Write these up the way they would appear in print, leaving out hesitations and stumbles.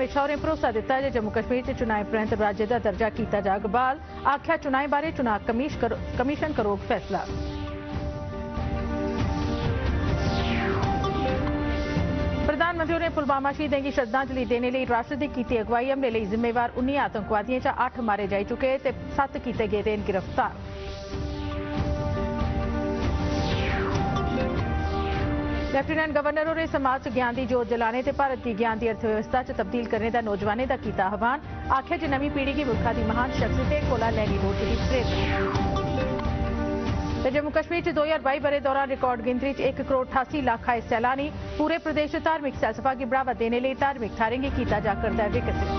अमित शाह ने भरोसा दिता है जम्मू कश्मीर च चुनाएं परैंत राज्य का दर्जा किया जाग बहाल। आख्या चुनाएं बारे चुनाव कमीशन करोग फैसला। प्रधानमंत्री ने पुलवामा शहीदें की श्रद्धांजलि देने लिए राष्ट्र की की अगवाई। हमले लिए जिम्मेवार 19 आतंकवादियों चा 8 मारे जाई चुके ते 7 किए गए गिरफ्तार। लेफ्टिनेंट गवर्नर होरें समाज च ज्ञान की जोत जलाने ते भारत की ज्ञान की अर्थव्यवस्था च तब्दील करने का नौजवानों का किया आह्वान। आख्या च नवी पीढ़ी की मुल्का की महान शख्सियतें कोला लैनी लोड़चदी प्रेरणा। जम्मू कश्मीर च 2022 बरे दौरान रिकॉर्ड गिनतरी च 1 करोड़ 88 लाख आए सैलानी। पूरे प्रदेश च धार्मिक सैलसफा की बढ़ावा देने लिए धार्मिक थारें की किया जा करता है विकसित।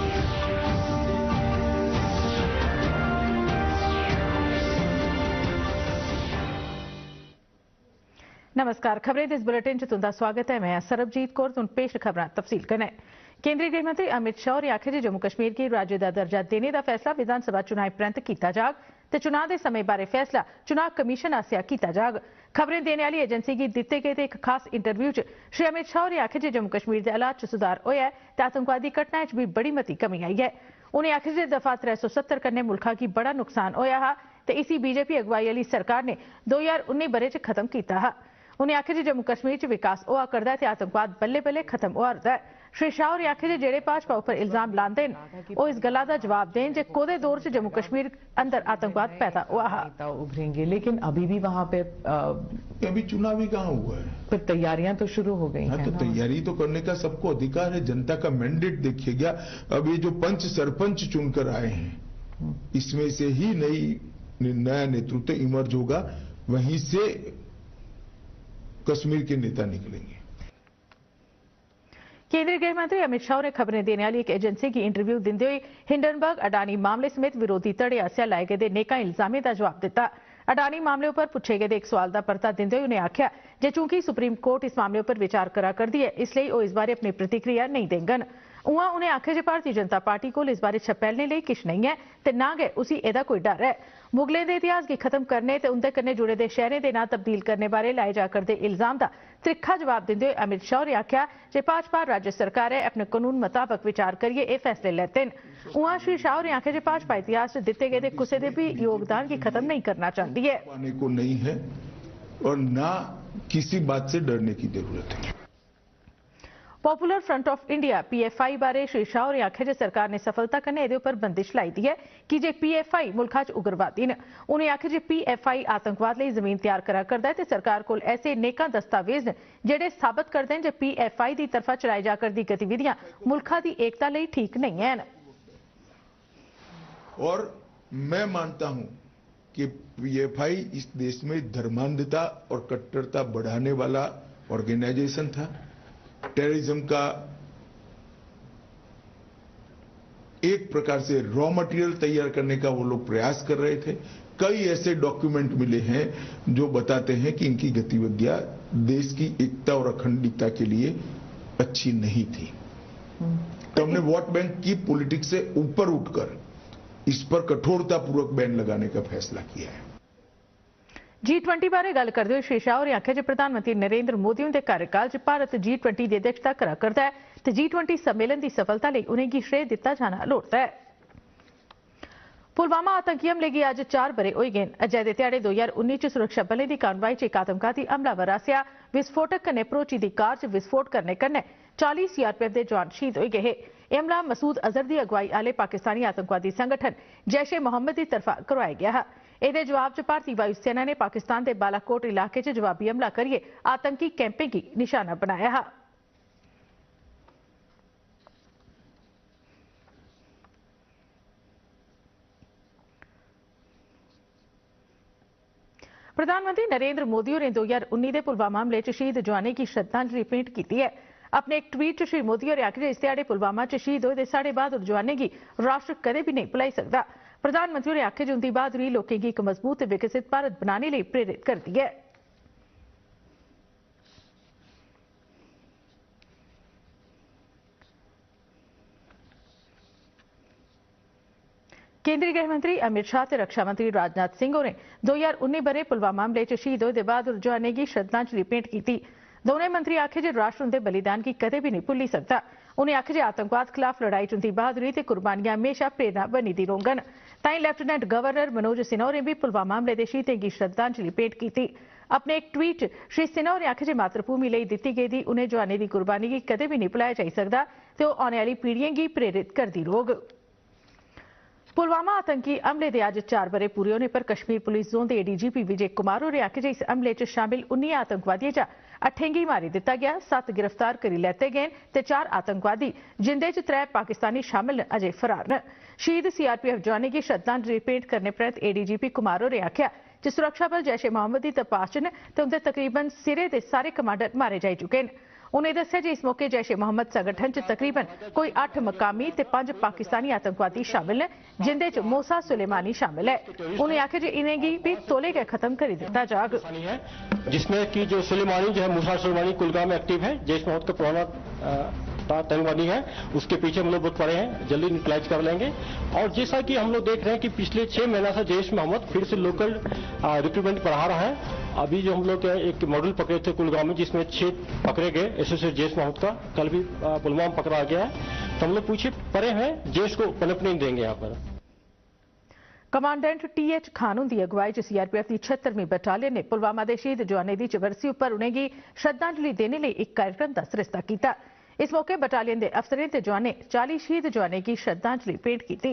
नमस्कार, खबरें इस बुलेटिन च तुंदा स्वागत है। मैं सरबजीत कौर। तुम पेश खबर तफसील करना है। केंद्रीय गृह मंत्री अमित शाह ने आख्या जम्मू कश्मीर की राज्य का दर्जा देने का फैसला विधानसभा चुनाव परैंत किया जाग ते चुनाव के समय बारे फैसला चुनाव कमीशन आसिया किया जाग। खबरें देने वाली एजेंसी की दिते गए एक खास इंटरव्यू च श्री अमित शाह ने आख्या जम्मू कश्मीर के हालात च सुधार होया है ते आतंकवादी घटनाएं च भी बड़ी मती कमी आई है। उन्हें आख्या दफा 370 कन्नै मुल्खा की बड़ा नुकसान होया हा ते इसी बीजेपी अगवाई वाली सरकार ने 2019 बरे च खत्म किया हा। उन्हें आख्या जम्मू कश्मीर च विकास होआ करदा है आतंकवाद बल्ले बल्ले खत्म होआ रदा है। श्री शाह ने आख्या जेड़े भाजपा उपर इल्जाम लाते हैं वो इस गल्ला का जवाब दें जे कोदे दौर च जम्मू कश्मीर अंदर आतंकवाद पैदा हुआ है। उभरेंगे, लेकिन अभी भी वहां पे अभी चुनाव ही कहाँ हुआ है। फिर तैयारियां तो शुरू हो गई हैं। तो तैयारी तो करने का सबको अधिकार है। जनता का मैंडेट देखिए गया। अब ये जो पंच सरपंच चुनकर आए हैं इसमें से ही नया नेतृत्व इमर्ज होगा, वहीं से कश्मीर के नेता निकलेंगे। केंद्रीय गृह मंत्री अमित शाह ने खबरें देने वाली एक एजेंसी की इंटरव्यू देते हुए हिंडनबर्ग अडानी मामले समेत विरोधी धड़े आसिया लाए गए नेका इल्जामें का जवाब दिता। अडानी मामले पर पूछे गए एक सवाल का परता देते हुए उन्हें आख्या जे चूंकि सुप्रीम कोर्ट इस मामले पर विचार करा करती है इसलिए वो इस बारे अपनी प्रतिक्रिया नहीं देंगन। उहाँ उन्हें आख्या जे भारतीय जनता पार्टी को इस बारे छपैलने लिए किश नहीं है ते ना गए उसी एदा कोई डर है। मुगलें दे इतिहास की खत्म करने ते उनदे कन्नै जुड़े दे शहरें दे नां तब्दील करने बारे लाए जा करदे इल्जाम का त्रिखा जवाब देते हुए अमित शाह ने आख्या जे भाजपा राज्य सरकार है अपने कानून मुताबिक विचार करिए ये फैसले लेते हैं। उहाँ श्री शाह ने आख्या जे भाजपा इतिहास दिते गए कुछ भी योगदान की खत्म नहीं करना चाहती है। पाने को नहीं है और ना किसी बात से डरने की जरूरत है। Popular front of India PFI बारे श्री शाह ने आख्या जे सरकार ने सफलता कन्नै इहदे उपर बंदिश लाई दी है कि जे PFI मुल्खा च उग्रवादी न। उन्हें आख्या जे PFI आतंकवाद लिए जमीन तैयार करा करदा है ते सरकार कोल ऐसे नेका दस्तावेज न जेड़े साबित करते हैं जे PFI की तरफा चलाई जा करदी गतिविधियां मुल्खा की एकता लिए ठीक नहीं है। और मैं मानता हूं कि PFI इस देश में धर्मांधता और कट्टरता बढ़ाने वाला ऑर्गेनाइजेशन था। टेररिज्म का एक प्रकार से रॉ मटेरियल तैयार करने का वो लोग प्रयास कर रहे थे। कई ऐसे डॉक्यूमेंट मिले हैं जो बताते हैं कि इनकी गतिविधियां देश की एकता और अखंडता के लिए अच्छी नहीं थी। तो हमने वोट बैंक की पॉलिटिक्स से ऊपर उठकर इस पर कठोरतापूर्वक बैन लगाने का फैसला किया है। G20 बारे गल करते हुए श्री शाह ने आख्या जे प्रधानमंत्री नरेंद्र मोदी उनके कार्यकाल च भारत G20 की अध्यक्षता करा करता है ते G20 सम्मेलन की सफलता लिए उन्हें श्रेय दिता जाना लोड़ता है। पुलवामा आतंकी हमले की अज 4 बरे हो गए। अजय दे ध्याड़े 2019 च सुरक्षा बलें की कार्रवाई च एक आतंकवादी हमलावर आसिया विस्फोटक कन्नै भरोची दी कार च विस्फोट करने कन्नै 40 CRPF के जवान शहीद हो गए। यह हमला मसूद अजहर की अगवाई आले पाकिस्तानी आतंकवादी संगठन जैश ए मोहम्मद की तरफा करवाया गया है। ਇਹਦੇ जवाब च भारतीय वायुसेना ने पाकिस्तान के बालाकोट इलाके च जवाबी हमला करिए आतंकी कैंपें की निशाना बनाया है। प्रधानमंत्री नरेंद्र मोदी ने 2019 के पुलवामा हमले च शहीद जवानों की श्रद्धांजलि भेंट की है। अपने एक ट्वीट च श्री मोदी ने आखिर इस ध्याड़े पुलवामा च शहीद होए साढ़े बहादुर जवानों की राष्ट्र कदे भी नहीं भुलाई सकता। प्रधानमंत्री ने आख्या उनकी बहादुरी लोगों की एक मजबूत विकसित भारत बनाने लिए प्रेरित करती है। केंद्रीय गृह मंत्री अमित शाह ते रक्षा मंत्री राजनाथ सिंह ने 2019 बरे पुलवामा हमले च शहीद होए बहादुर जवानों की श्रद्धांजलि भेंट की। दोनों मंत्री आखे जे राष्ट्र उनके बलिदान की कदे भी नहीं भुल्ली सकता। उन्हें आखे जे आतंकवाद खिलाफ लड़ाई च उनकी बहादुरी ते कुर्बानियां हमेशा प्रेरणा बनी दी रौह्ङन। ताईं लेफ्टिनेंट गवर्नर मनोज सिन्हा होरें भी पुलवामा हमले दे शहीदें गी श्रद्धांजलि भेंट की। अपने एक ट्वीट श्री सिन्हा होरें आखे जे मातृभूमि लई दित्ती गेदी उनें जवानें दी कुर्बानी गी कदे भी नहीं भुलाया जाई सकदा ते ओह् औने आह्ली पीढ़ियें गी प्रेरित करदी रौह्ग। पुलवामा आतंकी हमले दे अज्ज 4 ब'रे पूरे होने पर कश्मीर पुलिस जोन दे एडीजीपी विजय कुमार होरें आखे जे इस हमले च शामिल 19 आतंकवादियें चा 8 गी मारी दित्ता गया, 7 गिरफ्तार करी लैते गए ते 4 आतंकवादी जिंदे च 3 पाकिस्तानी शामिल न अजें फरार न। शहीद सीआरपीएफ जवानें गी श्रद्धांजलि भेंट करने परैंत एडीजीपी कुमार होरें आखेआ जे सुरक्षा बल जैश ए मोहम्मद दी तपाश च न ते उंदे तकरीबन सिरे दे सारे कमांडर मारे जाई चुके न। उन्हें दस्सेआ जे इस मौके जैश ए मोहम्मद संगठन च तकरीबन कोई 8 मकामी ते 5 पाकिस्तानी आतंकवादी शामिल न जिंदे च मूसा सुलेमानी शामिल है। उन्हें आखेआ जे इनेंगी भी तौले गै खत्म करी दित्ता जाग। जिसमें कि जो सुलेमानी जो है मूसा सुलेमानी कुलगाम में एक्टिव है, जैश मोहम्मद का पुराना आतंकवादी है, उसके पीछे हम लोग बहुत पड़े हैं, जल्दी न्यूट्रलाइज कर लेंगे। और जैसा कि हम लोग देख रहे हैं कि पिछले 6 महीना से जैश मोहम्मद फिर से लोकल रिक्रूटमेंट बढ़ा रहा है। अभी जो हम लोग एक मॉडल पकड़े थे कुलगाम में जिसमें 6 पकड़े गए एसोसिएट जैश मोहम्मद का, कल भी पुलवामा पकड़ा गया है। तो हम लोग पीछे पड़े हैं, जैश को पनपने नहीं देंगे यहाँ पर। कमांडेंट टीएच खान की अगुवाई च सीआरपीएफ की 76वीं बटालियन ने पुलवामा के शहीद जवानों की चबरसी उपर उन्हें श्रद्धांजलि देने लिए एक कार्यक्रम का सरिस्ता किया। इस मौके बटालियन के अफसरें ते जवानें 40 शहीद जवानों की श्रद्धांजलि भेंट की।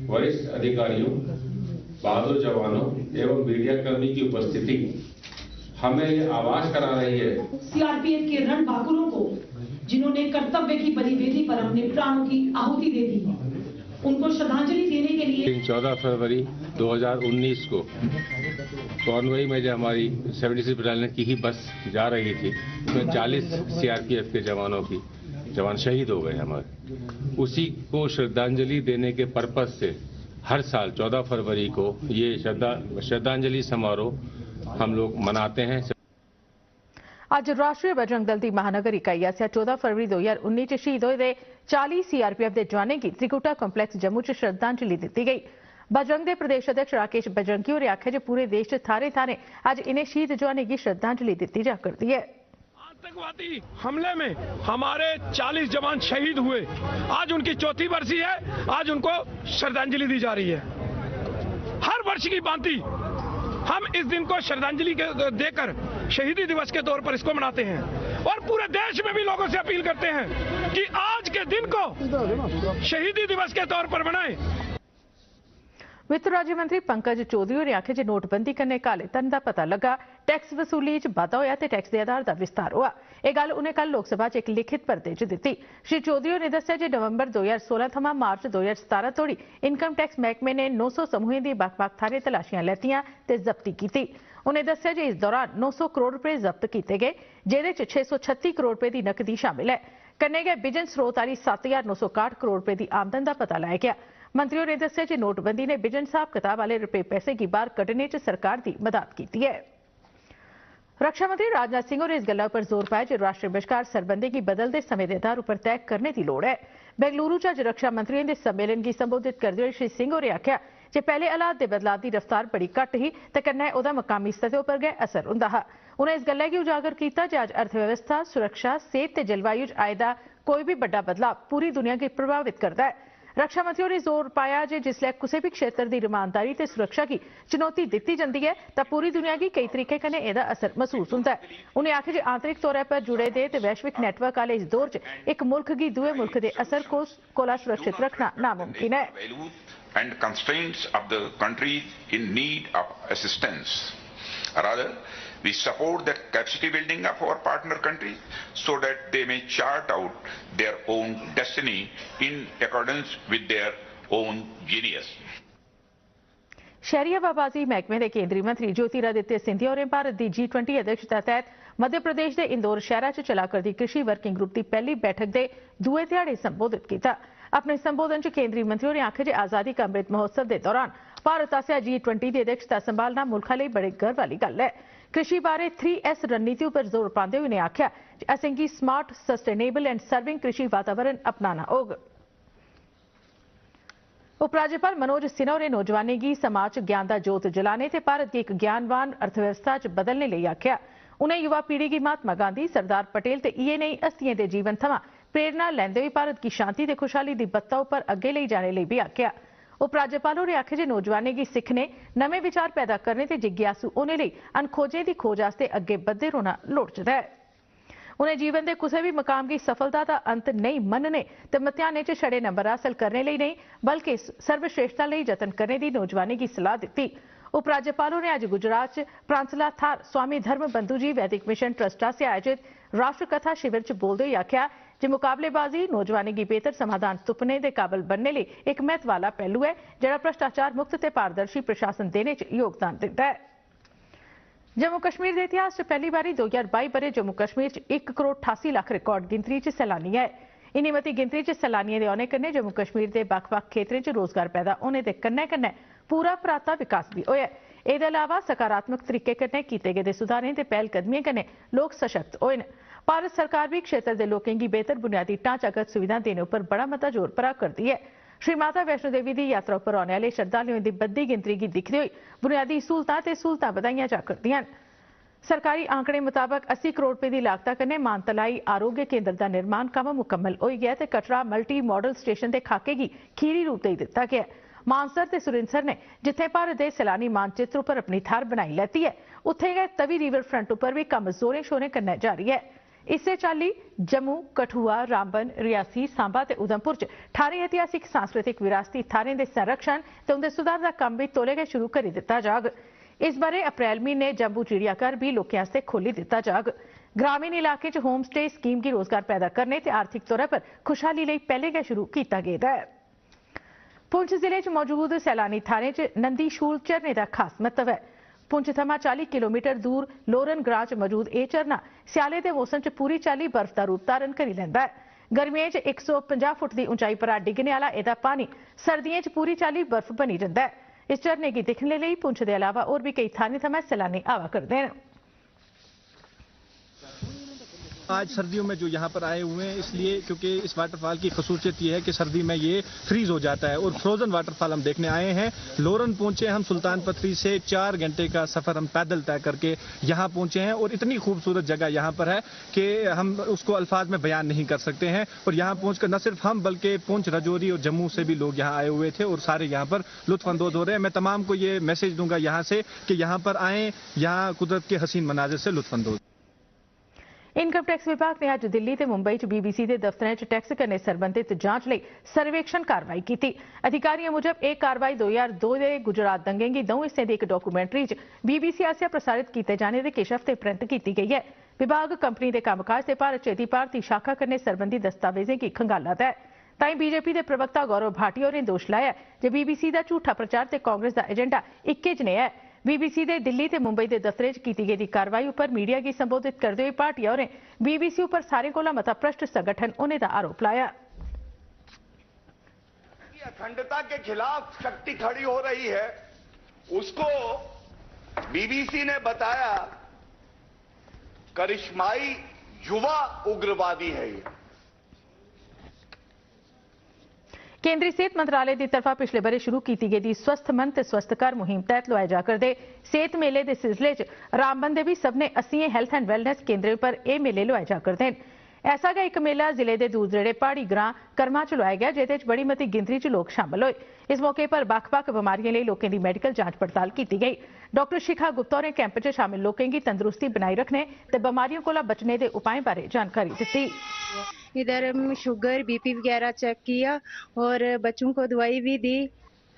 वरिष्ठ अधिकारियों, बहादुर जवानों एवं मीडिया कर्मी की उपस्थिति हमें ये आवाज करा रही है सीआरपीएफ के रणबांकुरों को जिन्होंने कर्तव्य की बलिवेदी पर अपने प्राणों की आहुति दे दी, उनको श्रद्धांजलि देने के लिए 14 फरवरी 2019 को कॉनवॉय में जो हमारी 76 बटालियन की ही बस जा रही थी, उसमें 40 सीआरपीएफ के जवान शहीद हो गए हमारे। उसी को श्रद्धांजलि देने के पर्पज से हर साल 14 फरवरी को ये श्रद्धांजलि समारोह हम लोग मनाते हैं। आज राष्ट्रीय बजरंग दल की महानगर इकाई आसेआ 14 फरवरी 2019 च शहीद होए 40 सीआरपीएफ के जवानों की त्रिकुटा कंपलैक्स जम्मू च श्रद्धांजलि दी गई। बजरंग दे प्रदेश अध्यक्ष राकेश बजरंगी होरें आखेआ जे पूरे देश च थारे थाने अज इन्हें शहीद जवानों की श्रद्धांजलि दी जा करती है। आतंकवादी हमले में हमारे 40 जवान शहीद हुए, आज उनकी 4थी बरसी है, आज उनको श्रद्धांजलि दी जा रही है। हर वर्ष की भांति हम इस दिन को श्रद्धांजलि देकर शहीदी दिवस के तौर पर इसको मनाते हैं और पूरे देश में भी लोगों से अपील करते हैं कि आज के दिन को शहीदी दिवस के तौर पर मनाएं। वित्त राज्य मंत्री पंकज चौधरी ने आखे जे नोटबंदी कन्नै काले धन का पता लगा, टैक्स वसूली च बाद्धा होया ते टैक्स के आधार का विस्तार हुआ। यह गल उन्हें कल लोकसभा च एक लिखित परते च दी। श्री चौधरी ने दस्सिया जे नवंबर 2016 थमां मार्च 2017 तोड़ी इनकम टैक्स महकमे ने 900 समूहें दी बक्ख-बक्ख थाहरें तलाशियां लैतियां ते जब्ती की। उन्हें दस्सिया जे इस दौरान 900 करोड़ रुपए जब्त किए गए, जिहदे च 636 करोड़ रुपए की नकदी शामिल है। कन्नै गै बिजन स्रोत आली 7961 करोड़ रुपए की आमदन का पता लाया गया। मंत्रियों ने दस्सिया जे नोटबंदी ने बिजन हिसाब किताब वाले रुपए पैसे की बाहर कड्ढने च सरकार की मदद की है। रक्षा मंत्री राजनाथ सिंह ने इस गल्ला पर जोर पाया कि राष्ट्र बश्कार सरबंधें की बदलते समय के आधार पर तय करने की लोड़ है। बेंगलुरु च अज रक्षा मंत्रियों के सम्मेलन की संबोधित करते हुए श्री सिंह होरें आखेआ जे पहले हालात के बदलाव की रफ्तार बड़ी घट ही ते कन्नै ओहदा मकामी सतह पर गै असर हुंदा हा। उन्हें इस गल्लै गी उजागर किया जे अज अर्थव्यवस्था, सुरक्षा, सेहत ते जलवायु च आए दा कोई भी बड़ा बदलाव पूरी दुनिया की प्रभावित करता है। रक्षा मंत्री ने जोर पाया जे जिसलै किसी भी क्षेत्र की ईमानदारी ते सुरक्षा की चुनौती दी जाती है तो पूरी दुनिया की कई तरीके कन्नै एहदा असर महसूस होता है। उन्हें आखेआ जे आंतरिक तौर पर जुड़े दे ते वैश्विक नेटवर्क वाले इस दौर च एक मुल्क गी दूए मुल्क के असर कोला सुरक्षित रखना नामुमकिन है। And constraints of the countries in need of assistance. Rather, we support the capacity building of our partner countries so that they may chart out their own destiny in accordance with their own genius. शहरी हवाबाजी महकमे के केंद्रीय मंत्री ज्योतिरादित्य सिंधिया होरें भारत की G20 अध्यक्षता तहत मध्य प्रदेश के इंदौर शहर च चला करदी कृषि वर्किंग ग्रुप की पहली बैठक के दूए ध्याड़े संबोधित किया। अपने संबोधन च केंद्रीय मंत्री ने आखेआ जे आजादी का अमृत महोत्सव के दौरान भारत आसेआ G20 की अध्यक्षता संभालना मुल्का लई बड़े गर्व वाली गल है। कृषि बारे 3S रणनीति पर जोर पाते हुए उन्हें आखेआ जे असेंगी स्मार्ट, सस्टेनेबल एंड सर्विंग कृषि वातावरण अपनाना होग। उपराज्यपाल मनोज सिन्हा ने नौजवानी की समाज ज्ञान का जोत जलाने ते भारत की एक ज्ञानवान अर्थव्यवस्था च बदलने लिए आख्या। उन्हें युवा पीढ़ी की महात्मा गांधी, सरदार पटेल ते इये नेही हस्तियों के जीवन थमां प्रेरणा लैंदे हुए भारत की शांति ते खुशहाली की बत्ता उपर अगे ले जाने लिए भी आख्या। उपराज्यपाल होरें आखे जे नौजवानी की सिख ने नवे विचार पैदा करने ते जिज्ञासु होने लिए अनखोजें की खोज वास्ते अगे बधदे रौहना लोड़चदा है। उन्हें जीवन के किसी भी मकाम की सफलता का अंत नहीं मनने ते मतियाने च छड़े नंबर हासिल करने लिए नहीं बल्कि सर्वश्रेष्ठता लिए यतन करने की नौजवानी की सलाह दी। उपराज्यपालों ने आज गुजरात च प्रांसला थार स्वामी धर्म बंधु जी वैदिक मिशन ट्रस्ट से आयोजित राष्ट्र कथा शिविर च बोलते हुए आख्या जे मुकाबलेबाजी नौजवानी की बेहतर समाधान तुपने के काबिल बनने लिए एक महत्व वाला पहलू है जिहड़ा भ्रष्टाचार मुक्त ते पारदर्शी प्रशासन देने च योगदान दिता है। जम्मू कश्मीर के इतिहास च पहली बारी 2022 बरे जम्मू कश्मीर च 1 करोड़ 88 लाख रिकॉर्ड गिनतरी च सैलानी है। इन्नी मती गिनतरी च सैलानियों के आने कन्नै जम्मू कश्मीर के बक्ख-बक्ख खेत्रें च रोजगार पैदा होने के कन्नै पूरा पराता विकास भी होया। एह्दे अलावा सकारात्मक तरीके कन्नै कीते गेदे सुधारें ते पहलकदमिएं कन्नै लोक सशक्त होए न। भारत सरकार भी क्षेत्र के लोकें की बेहतर बुनियादी ढांचागत सुविधा देने पर बड़ा मता जोर भरा करती है। श्री माता वैष्णो देवी की यात्रा पर आने वाले श्रद्धालुओं की बद्दी गिनतरी की दिखते हुए बुनियादी सहूलतां बधाईयां जा करदियां। सरकारी आंकड़े मुताबक 80 करोड़ रुपए की लागत कन्नै मानतलाई आरोग्य केंद्र का निर्माण कम मुकम्मल हो गया ते कटरा मल्टी मॉडल स्टेशन के खाके की खीरी रूप दे दिता गया। मानसर ते सुरिंसर ने जिथे भारत के सैलानी मानचित्र पर अपनी थार बनाई लैती है उत्थे गै तवी रिवर फ्रंट पर भी कम जोरें शोरें कन्नै जारी है। इसे चाली जम्मू, कठुआ, रामबन, रियासी, सांबा ते उधमपुर च 18 ऐतिहासिक सांस्कृतिक विरासती थारें के संरक्षण ते उनके सुधार का काम भी तौले गै शुरू करी दिता जाग। इस बारे अप्रैल महीने जम्मू चिड़ियाघर भी लोकें आस्ते खोली दिता जाग। ग्रामीण इलाके च होम स्टे स्कीम की रोजगार पैदा करने ते आर्थिक तौर पर खुशहाली लिए पहले गै शुरू किया गया है। पुंछ जिले च मौजूद सैलानी थारें च नंदी शूल झरने का खास महत्व है। पुंछ थमां 40 किलोमीटर दूर लोरन ग्रां च मौजूद यह झरना स्याले के मौसम च पूरी चाली बर्फ का रूप धारण करी लैंदा है। गर्मियों च 150 फुट की ऊंचाई पर डिगने वाला यह पानी सर्दियों च पूरी चाली बर्फ बनी रहिंदा है। इस झरने की दिखने लिए पुंछ के अलावा और भी कई थाने थमां सैलानी आवा करते हैं। आज सर्दियों में जो यहाँ पर आए हुए हैं इसलिए क्योंकि इस वाटरफॉल की खसूसियत ये है कि सर्दी में ये फ्रीज हो जाता है और फ्रोजन वाटरफॉल हम देखने आए हैं। लोरन पहुंचे हम सुल्तान पथरी से 4 घंटे का सफर हम पैदल तय करके यहाँ पहुंचे हैं और इतनी खूबसूरत जगह यहाँ पर है कि हम उसको अल्फाज में बयान नहीं कर सकते हैं। और यहाँ पहुंचकर न सिर्फ हम बल्कि पुंछ, राजौरी और जम्मू से भी लोग यहाँ आए हुए थे और सारे यहाँ पर लुत्फानंदोज हो रहे हैं। मैं तमाम को ये मैसेज दूंगा यहाँ से कि यहाँ पर आए, यहाँ कुदरत के हसीन मनाजिर से लुत्फानंदोज। इनकम टैक्स विभाग ने आज दिल्ली ते मुंबई च बीबीसी के दफ्तरें च टैक्स करने संबंधित जांच लिए सर्वेक्षण कार्रवाई की। अधिकारियों मुजब एक कार्रवाई 2002 के गुजरात दंगे की 2 हिस्सें की एक डॉक्यूमेंट्री च बीबीसी आसेआ प्रसारित किए जाने के किश हफ्ते परैंत की गई है। विभाग कंपनी के कामकाज से भारत चेती भारती शाखा करने संबंधी दस्तावेजें की खंगालत है। ताई बीजेपी के प्रवक्ता गौरव भाटिया ने दोष लाया जो बीबीसी का झूठा प्रचार ते कांग्रेस का एजेंडा इक्के जनेहा है। बीबीसी के दिल्ली ते मुंबई के दफ्तरें की गई कार्रवाई पर मीडिया की संबोधित करते हुए भाटिया ने बीबीसी पर सारे कोला मता भ्रष्ट संगठन होने का आरोप लाया। अखंडता के खिलाफ शक्ति खड़ी हो रही है, उसको बीबीसी ने बताया करिश्माई युवा उग्रवादी है। ये केंद्रीय सेहत मंत्रालय की तरफा पिछले बरे शुरू की गई स्वस्थ मन ते स्वस्थ घर मुहिम तहत लोआए जा करदे सेहत मेले के सिलसिले च रामबन दे भी सबने 80 हेल्थ एंड वैलनेस केंद्रें पर यह मेले लोआए जा करदे हैं। ऐसा गै एक मेला जिले के दूरदरेड़े पहाड़ी ग्रां कर्मा च लोआया गया जिहदे च बड़ी मती गिनतरी च लोग शामिल हुए। इस मौके पर बक्ख-बक्ख बीमारियों लिए लोगों की मेडिकल जांच पड़ताल की गई। डॉक्टर शिखा गुप्ता ने कैंप च शामिल लोगों की तंदुरुस्ती बनाई रखने ते बीमारियों को बचने के उपायों बारे जानकारी दी। इधर शुगर बीपी वगैरह चेक किया और बच्चों को दवाई भी दी।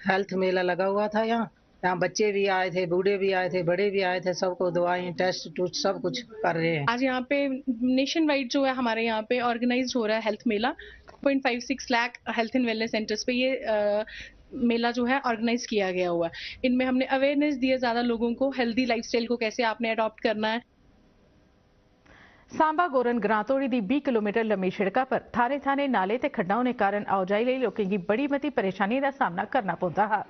हेल्थ मेला लगा हुआ था यहाँ बच्चे भी आए थे, बूढ़े भी आए थे, बड़े भी आए थे, सबको दवाएं टेस्ट टूस्ट सब कुछ कर रहे हैं। आज यहाँ पे नेशन वाइड जो है हमारे यहाँ पे ऑर्गेनाइज हो रहा है health Mela. 0.56 lakh health and wellness centres पे ये मेला जो है ऑर्गेनाइज किया गया हुआ है। इनमें हमने अवेयरनेस दी है ज्यादा लोगों को, हेल्दी लाइफस्टाइल को कैसे आपने अडॉप्ट करना है। सांबा गोरन ग्रां तोड़ी दी 20 किलोमीटर लंबी सड़क पर थाने थाने नाले ते खड्डा होने कारण आवाजाही लिए लोगों की बड़ी मती परेशानी का सामना करना पौंदा है।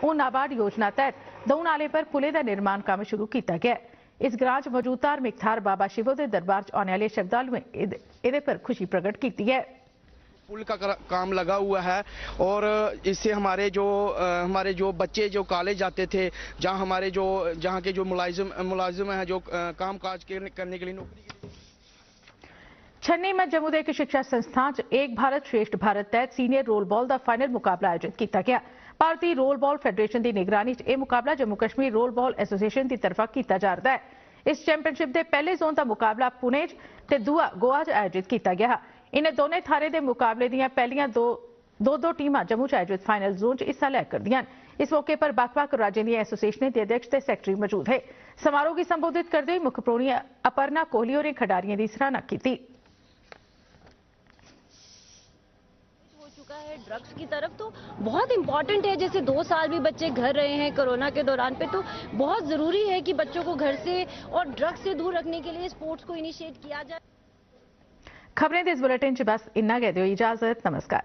हूँ नाबार्ड योजना तहत दऊ नाले पर पुले का निर्माण काम शुरू किया गया। इस ग्रां च मौजूद धार्मिक थार बाबा शिवो के दरबार च आने वाले श्रद्धालुएं इहदे पर खुशी प्रगट की है। पुल का काम लगा हुआ है और इससे हमारे जो बच्चे जो कॉलेज जाते थे, जहाँ के जो मुलाजिम हैं जो काम काज करने के लिए नौकरी छन्नी में जम्मू के शिक्षा संस्थान एक भारत श्रेष्ठ भारत तहत सीनियर रोल बॉल का फाइनल मुकाबला आयोजित किया गया। भारतीय रोल बॉल फेडरेशन की निगरानी यह मुकाबला Jammu Kashmir role ball association की तरफा किया जा रहा है। इस चैंपीयनशिप के पहले जोन का मुकाबला पुणे ते दूआ गोवा आयोजित किया गया। इन्हें दोनों थारे के मुकाबले दी पहलियां दो टीमां जम्मू आयोजित फाइनल जोन च हिस्सा लै करदियां। इस मौके पर बक्ख-बक्ख राज्यों दी एसोसीएशनें के अध्यक्ष ते सैकटरी मौजूद है। समारोह की संबोधित करते हुए मुख परौहनी अपर्णा कोहली होरें खिडारियों की सराहना की। है ड्रग्स की तरफ तो बहुत इंपॉर्टेंट है। जैसे 2 साल भी बच्चे घर रहे हैं कोरोना के दौरान पे, तो बहुत जरूरी है कि बच्चों को घर से और ड्रग्स से दूर रखने के लिए स्पोर्ट्स को इनिशिएट किया जाए। खबरें इस बुलेटिन च बस इन्ना गै दिओ इजाजत। नमस्कार।